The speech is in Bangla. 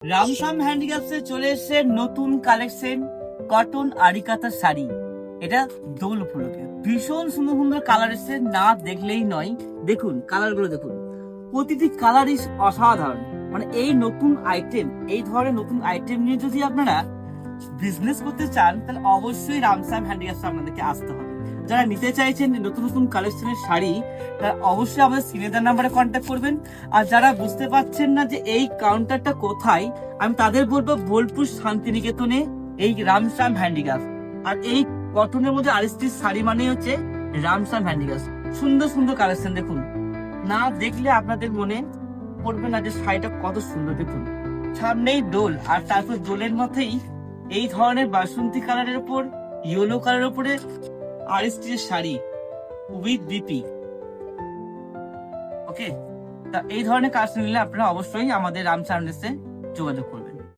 রামসাম হ্যান্ডিক্রাফটসে চলে এসেছে নতুন কালেকশন কটন আরিকাতা শাড়ি। এটা দোল উপলক্ষে ভীষণ সুন্দর সুন্দর কালার এসেছে, না দেখলেই নয়। দেখুন কালার গুলো, দেখুন প্রতিটি কালারই অসাধারণ। মানে এই নতুন আইটেম, এই ধরনের নতুন আইটেম নিয়ে যদি আপনারা বিজনেস করতে চান তাহলে অবশ্যই রামসাম হ্যান্ডিক্রাফটস আপনাদেরকে আসতে হবে। যারা নিতে চাইছেন নতুন নতুন কালেকশনের শাড়ি, তারা অবশ্যই আমাদের সিনেদার নাম্বারে কন্ট্যাক্ট করবেন। আর যারা বুঝতে পারছেন না যে এই কাউন্টারটা কোথায়, আমি তাদের বলবো বোলপুর শান্তিনিকেতনে এই রামসাম হ্যান্ডিক্রাফট। আর এই কটনের মধ্যে আরএসটির শাড়ি মানে হচ্ছে রামসাম হ্যান্ডিক্রাফট। সুন্দর সুন্দর কালেকশন দেখুন, না দেখলে আপনাদের মনে পড়বে না যে শাড়িটা কত সুন্দর। দেখুন সামনেই দোল, আর তারপর দোলের মধ্যেই এই ধরনের বাসন্তী কালারের উপর ইয়েলো কালারের উপরে আরএসটির শাড়ি উইথ বিপি। ওকে, তা এই ধরনের কাজ নিলে আপনারা অবশ্যই আমাদের রামসাম যোগাযোগ করবেন।